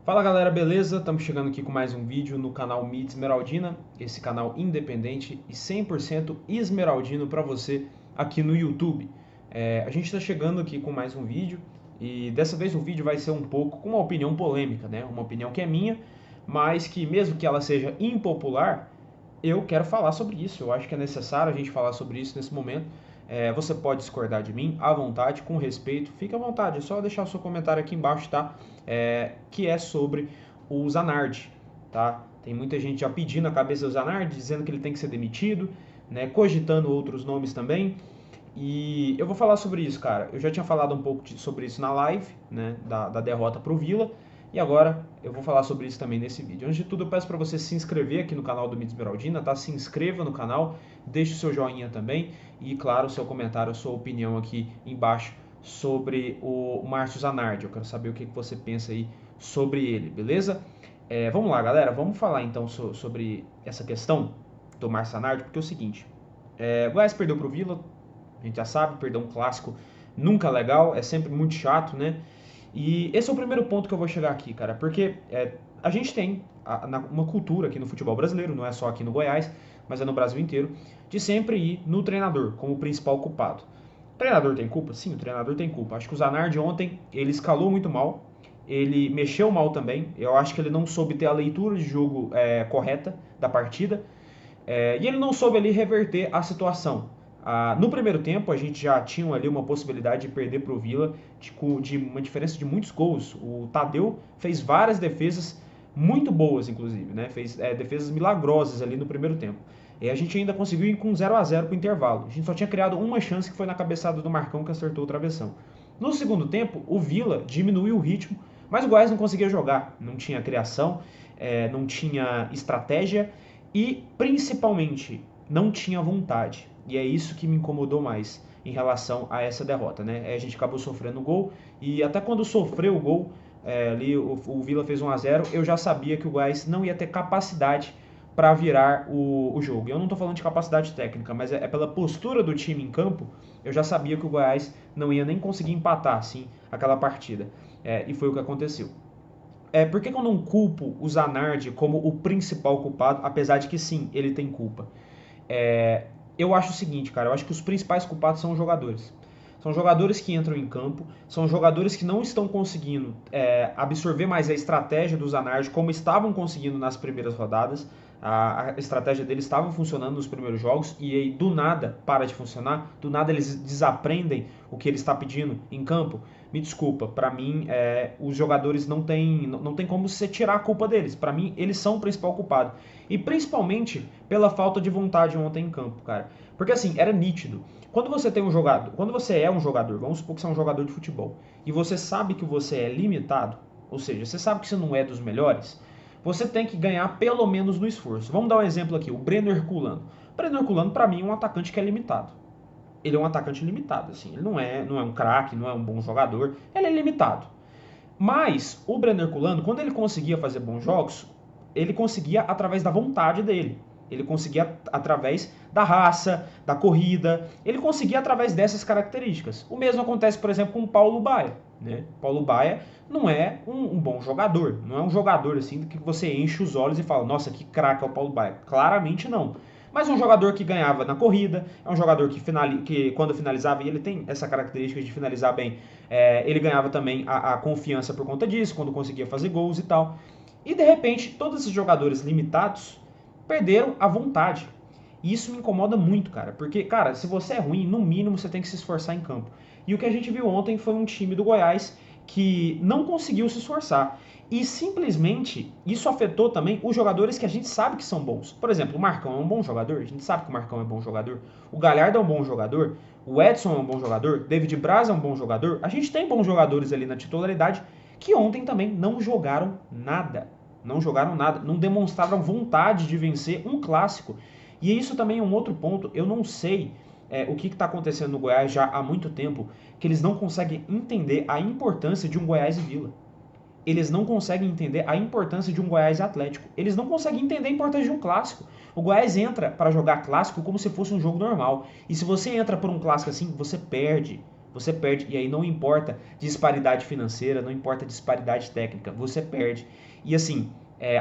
Fala galera, beleza? Estamos chegando aqui com mais um vídeo no canal Mídia Esmeraldina, esse canal independente e 100% esmeraldino para você aqui no YouTube. A gente está chegando aqui com mais um vídeo e dessa vez o vídeo vai ser um pouco com uma opinião polêmica, né? Uma opinião que é minha, mas que mesmo que ela seja impopular, eu quero falar sobre isso. Eu acho que é necessário a gente falar sobre isso nesse momento. Você pode discordar de mim à vontade, com respeito, fique à vontade, é só deixar o seu comentário aqui embaixo, tá? Que é sobre o Zanardi, tá? Tem muita gente já pedindo a cabeça do Zanardi, dizendo que ele tem que ser demitido, né? Cogitando outros nomes também. E eu vou falar sobre isso, cara. Eu já tinha falado um pouco sobre isso na live, né? Da derrota pro Vila. E agora eu vou falar sobre isso também nesse vídeo. Antes de tudo, eu peço para você se inscrever aqui no canal do Mídia Esmeraldina, tá? Se inscreva no canal, deixe o seu joinha também e, claro, o seu comentário, a sua opinião aqui embaixo sobre o Márcio Zanardi. Eu quero saber o que você pensa aí sobre ele, beleza? Vamos lá, galera. Vamos falar então sobre essa questão do Márcio Zanardi, porque é o seguinte. O Goiás perdeu pro Vila, a gente já sabe, perdeu um clássico nunca legal, é sempre muito chato, né? E esse é o primeiro ponto que eu vou chegar aqui, cara, porque a gente tem uma cultura aqui no futebol brasileiro, não é só aqui no Goiás, mas é no Brasil inteiro, de sempre ir no treinador como o principal culpado. O treinador tem culpa? Sim, o treinador tem culpa. Acho que o Zanardi ontem, ele escalou muito mal, ele mexeu mal também, eu acho que ele não soube ter a leitura de jogo correta da partida, e ele não soube ali reverter a situação. No primeiro tempo, a gente já tinha ali uma possibilidade de perder para o Vila de uma diferença de muitos gols. O Tadeu fez várias defesas muito boas, inclusive, né? Fez defesas milagrosas ali no primeiro tempo. E a gente ainda conseguiu ir com 0-0 para o intervalo. A gente só tinha criado uma chance, que foi na cabeçada do Marcão, que acertou o travessão. No segundo tempo, o Vila diminuiu o ritmo, mas o Goiás não conseguia jogar. Não tinha criação, não tinha estratégia e, principalmente, não tinha vontade. E é isso que me incomodou mais em relação a essa derrota, né? A gente acabou sofrendo o gol e até quando sofreu o gol, ali o Vila fez 1-0, eu já sabia que o Goiás não ia ter capacidade para virar o jogo. E eu não estou falando de capacidade técnica, mas é pela postura do time em campo, eu já sabia que o Goiás não ia nem conseguir empatar assim aquela partida. E foi o que aconteceu. Por que eu não culpo o Zanardi como o principal culpado, apesar de que sim, ele tem culpa? Eu acho o seguinte, cara, eu acho que os principais culpados são os jogadores. São jogadores que entram em campo, são jogadores que não estão conseguindo absorver mais a estratégia do Zanardi como estavam conseguindo nas primeiras rodadas. A estratégia deles estava funcionando nos primeiros jogos e aí do nada para de funcionar, do nada eles desaprendem o que ele está pedindo em campo. Me desculpa, para mim os jogadores não tem como você tirar a culpa deles. Para mim eles são o principal culpado. E principalmente pela falta de vontade ontem em campo, cara. Porque assim, era nítido. Quando você é um jogador, vamos supor que você é um jogador de futebol, e você sabe que você é limitado, ou seja, você sabe que você não é dos melhores, você tem que ganhar pelo menos no esforço. Vamos dar um exemplo aqui, o Breno Herculano. O Breno Herculano, para mim, é um atacante que é limitado. Ele é um atacante limitado, assim. Ele não é um craque, não é um bom jogador, ele é limitado. Mas o Breno Herculano, quando ele conseguia fazer bons jogos, ele conseguia através da vontade dele. Ele conseguia através da raça, da corrida, ele conseguia através dessas características. O mesmo acontece, por exemplo, com o Paulo Baia. Né? Paulo Baia não é um bom jogador, não é um jogador assim que você enche os olhos e fala, nossa, que craque é o Paulo Baia. Claramente não. Mas um jogador que ganhava na corrida, é um jogador que quando finalizava, e ele tem essa característica de finalizar bem, ele ganhava também a confiança por conta disso, quando conseguia fazer gols e tal. E de repente, todos esses jogadores limitados perderam a vontade. E isso me incomoda muito, cara. Porque, cara, se você é ruim, no mínimo você tem que se esforçar em campo. E o que a gente viu ontem foi um time do Goiás que não conseguiu se esforçar. E simplesmente isso afetou também os jogadores que a gente sabe que são bons. Por exemplo, o Marcão é um bom jogador, a gente sabe que o Marcão é um bom jogador. O Galhardo é um bom jogador, o Edson é um bom jogador, David Braz é um bom jogador. A gente tem bons jogadores ali na titularidade que ontem também não jogaram nada. Não jogaram nada, não demonstraram vontade de vencer um clássico. E isso também é um outro ponto, eu não sei o que está acontecendo no Goiás já há muito tempo, que eles não conseguem entender a importância de um Goiás e Vila. Eles não conseguem entender a importância de um Goiás Atlético. Eles não conseguem entender a importância de um clássico. O Goiás entra para jogar clássico como se fosse um jogo normal. E se você entra por um clássico assim, você perde. Você perde, e aí não importa disparidade financeira, não importa disparidade técnica, você perde. E assim,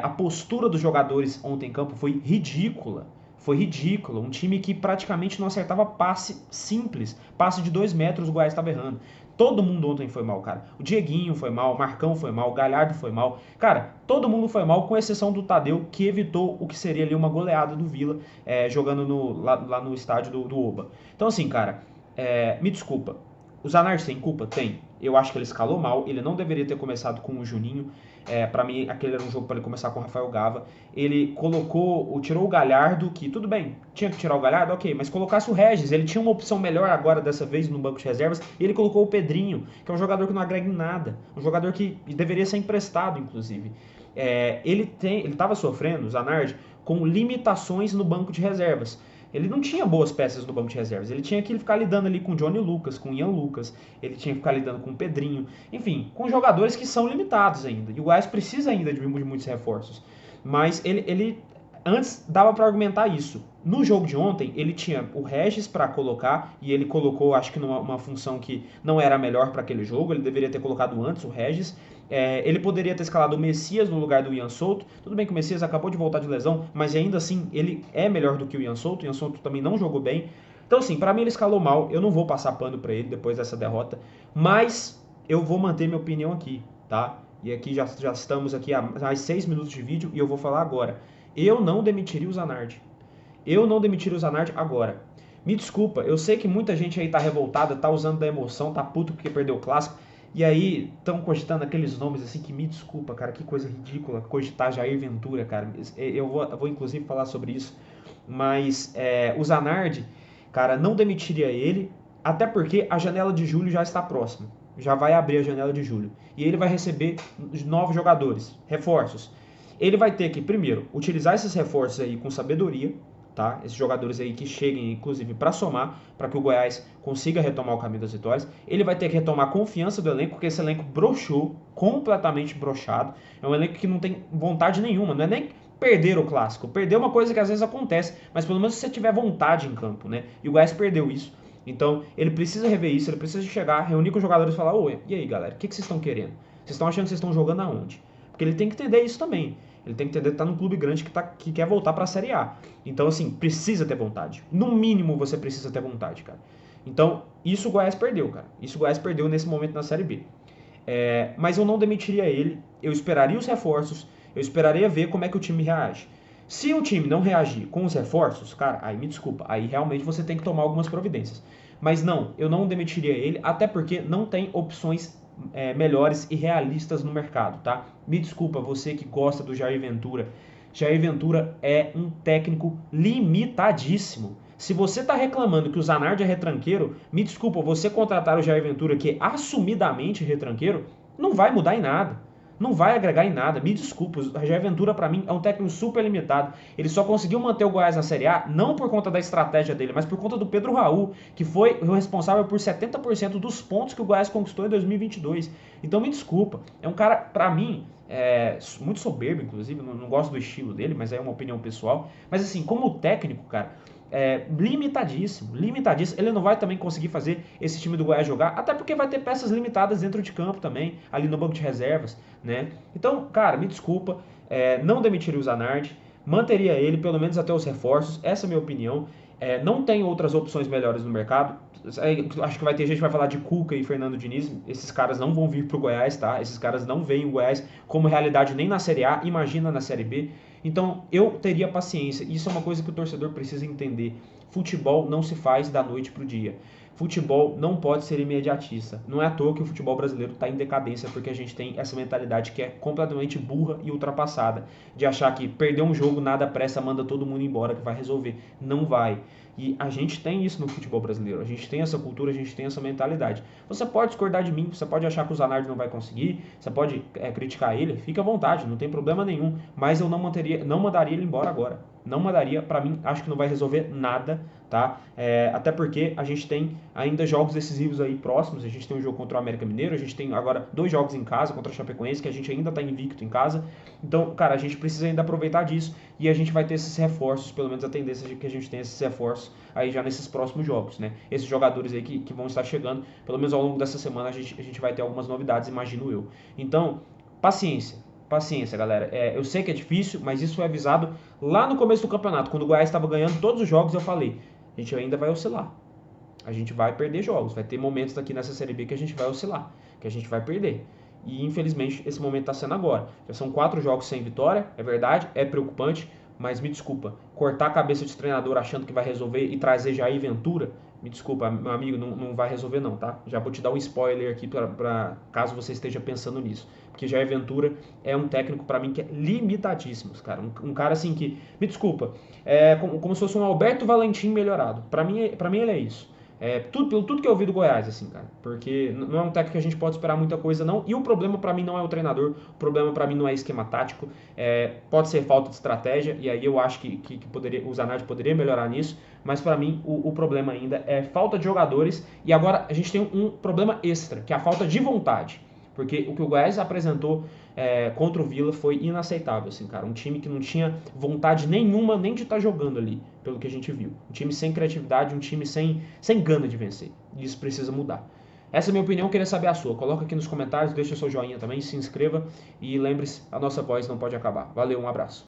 a postura dos jogadores ontem em campo foi ridícula. Foi ridículo. Um time que praticamente não acertava passe simples. Passe de 2 metros o Goiás estava errando. Todo mundo ontem foi mal, cara. O Dieguinho foi mal, o Marcão foi mal, o Galhardo foi mal. Cara, todo mundo foi mal, com exceção do Tadeu, que evitou o que seria ali uma goleada do Vila, jogando lá no estádio do Oba. Então assim, cara, me desculpa. O Zanardi tem culpa? Tem. Eu acho que ele escalou mal, ele não deveria ter começado com o Juninho. Para mim, aquele era um jogo para ele começar com o Rafael Gava. Ele tirou o Galhardo, que tudo bem, tinha que tirar o Galhardo, ok, mas colocasse o Regis, ele tinha uma opção melhor agora dessa vez no banco de reservas, e ele colocou o Pedrinho, que é um jogador que não agrega em nada, um jogador que deveria ser emprestado, inclusive. Ele estava sofrendo, o Zanardi, com limitações no banco de reservas. Ele não tinha boas peças no banco de reservas. Ele tinha que ficar lidando ali com o Johnny Lucas, com o Ian Lucas. Ele tinha que ficar lidando com o Pedrinho. Enfim, com jogadores que são limitados ainda. E o Goiás precisa ainda de muitos reforços. Mas ele antes dava para argumentar isso. No jogo de ontem, ele tinha o Regis para colocar, e ele colocou, acho que numa função que não era a melhor para aquele jogo. Ele deveria ter colocado antes o Regis. Ele poderia ter escalado o Messias no lugar do Ian Souto. Tudo bem que o Messias acabou de voltar de lesão, mas ainda assim ele é melhor do que o Ian Souto. O Ian Souto também não jogou bem. Então, assim, para mim ele escalou mal. Eu não vou passar pano para ele depois dessa derrota, mas eu vou manter minha opinião aqui, tá? E aqui já estamos aqui há mais 6 minutos de vídeo e eu vou falar agora. Eu não demitiria o Zanardi. Eu não demitiria o Zanardi agora. Me desculpa, eu sei que muita gente aí tá revoltada, tá usando da emoção, tá puto porque perdeu o clássico. E aí estão cogitando aqueles nomes assim que me desculpa, cara, que coisa ridícula cogitar Jair Ventura, cara. Eu vou inclusive falar sobre isso. Mas o Zanardi, cara, não demitiria ele, até porque a janela de julho já está próxima. Já vai abrir a janela de julho. E ele vai receber novos jogadores, reforços. Ele vai ter que, primeiro, utilizar esses reforços aí com sabedoria, tá? Esses jogadores aí que cheguem, inclusive, para somar, para que o Goiás consiga retomar o caminho das vitórias. Ele vai ter que retomar a confiança do elenco, porque esse elenco broxou, completamente broxado. É um elenco que não tem vontade nenhuma, não é nem perder o clássico. Perder é uma coisa que às vezes acontece, mas pelo menos se você tiver vontade em campo, né? E o Goiás perdeu isso. Então, ele precisa rever isso, ele precisa chegar, reunir com os jogadores e falar: ô, e aí, galera, o que vocês estão querendo? Vocês estão achando que vocês estão jogando aonde? Porque ele tem que entender isso também. Ele tem que entender que tá num clube grande que quer voltar para a Série A. Então, assim, precisa ter vontade. No mínimo, você precisa ter vontade, cara. Então, isso o Goiás perdeu, cara. Isso o Goiás perdeu nesse momento na Série B. Mas eu não demitiria ele. Eu esperaria os reforços. Eu esperaria ver como é que o time reage. Se o time não reagir com os reforços, cara, aí me desculpa. Aí realmente você tem que tomar algumas providências. Mas não, eu não demitiria ele, até porque não tem opções melhores e realistas no mercado, tá? Me desculpa, você que gosta do Jair Ventura. Jair Ventura é um técnico limitadíssimo. Se você tá reclamando que o Zanardi é retranqueiro, me desculpa, você contratar o Jair Ventura, que é assumidamente retranqueiro, não vai mudar em nada. Não vai agregar em nada, me desculpa. O Jair Ventura, para mim, é um técnico super limitado. Ele só conseguiu manter o Goiás na Série A, não por conta da estratégia dele, mas por conta do Pedro Raul, que foi o responsável por 70% dos pontos que o Goiás conquistou em 2022. Então, me desculpa. É um cara, para mim, muito soberbo, inclusive. Não gosto do estilo dele, mas é uma opinião pessoal. Mas, assim, como técnico, cara, limitadíssimo. Ele não vai também conseguir fazer esse time do Goiás jogar, até porque vai ter peças limitadas dentro de campo também, ali no banco de reservas, né? Então, cara, me desculpa, não demitiria o Zanardi, manteria ele pelo menos até os reforços, essa é a minha opinião. Não tem outras opções melhores no mercado. Acho que vai ter gente que vai falar de Cuca e Fernando Diniz. Esses caras não vão vir pro Goiás, tá? Esses caras não veem o Goiás como realidade nem na Série A, imagina na Série B. Então eu teria paciência. Isso é uma coisa que o torcedor precisa entender. Futebol não se faz da noite pro dia. Futebol não pode ser imediatista. Não é à toa que o futebol brasileiro está em decadência, porque a gente tem essa mentalidade que é completamente burra e ultrapassada, de achar que perder um jogo, nada pressa, manda todo mundo embora que vai resolver. Não vai. E a gente tem isso no futebol brasileiro, a gente tem essa cultura, a gente tem essa mentalidade. Você pode discordar de mim, você pode achar que o Zanardi não vai conseguir, você pode criticar ele, fique à vontade, não tem problema nenhum, mas eu não mandaria ele embora agora. Não mandaria, para mim, acho que não vai resolver nada, tá? Até porque a gente tem ainda jogos decisivos aí próximos, a gente tem um jogo contra o América Mineiro, a gente tem agora 2 jogos em casa contra o Chapecoense, que a gente ainda tá invicto em casa. Então, cara, a gente precisa ainda aproveitar disso e a gente vai ter esses reforços, pelo menos a tendência de que a gente tenha esses reforços aí já nesses próximos jogos, né? Esses jogadores aí que vão estar chegando, pelo menos ao longo dessa semana a gente vai ter algumas novidades, imagino eu. Então, paciência. Paciência, galera. Eu sei que é difícil, mas isso foi avisado lá no começo do campeonato. Quando o Goiás estava ganhando todos os jogos, eu falei: a gente ainda vai oscilar. A gente vai perder jogos. Vai ter momentos aqui nessa Série B que a gente vai oscilar, que a gente vai perder. E infelizmente esse momento está sendo agora. Já são 4 jogos sem vitória, é verdade, é preocupante, mas me desculpa, cortar a cabeça de treinador achando que vai resolver e trazer Jair Ventura, me desculpa, meu amigo, não vai resolver não, tá? Já vou te dar um spoiler aqui para caso você esteja pensando nisso. Porque Jair Ventura é um técnico para mim que é limitadíssimo, cara. Um cara assim que, me desculpa, como se fosse um Alberto Valentim melhorado. Para mim ele é isso. Pelo tudo que eu vi do Goiás, assim, cara. Porque não é um técnico que a gente pode esperar muita coisa, não. E o problema pra mim não é o treinador. O problema pra mim não é esquema tático. Pode ser falta de estratégia. E aí eu acho que o Zanetti poderia melhorar nisso. Mas pra mim o problema ainda é falta de jogadores. E agora a gente tem um problema extra, que é a falta de vontade. Porque o que o Goiás apresentou contra o Vila foi inaceitável, assim, cara. Um time que não tinha vontade nenhuma nem de estar jogando ali, pelo que a gente viu. Um time sem criatividade, um time sem gana de vencer. E isso precisa mudar. Essa é a minha opinião, queria saber a sua. Coloca aqui nos comentários, deixa seu joinha também, se inscreva e lembre-se, a nossa voz não pode acabar. Valeu, um abraço.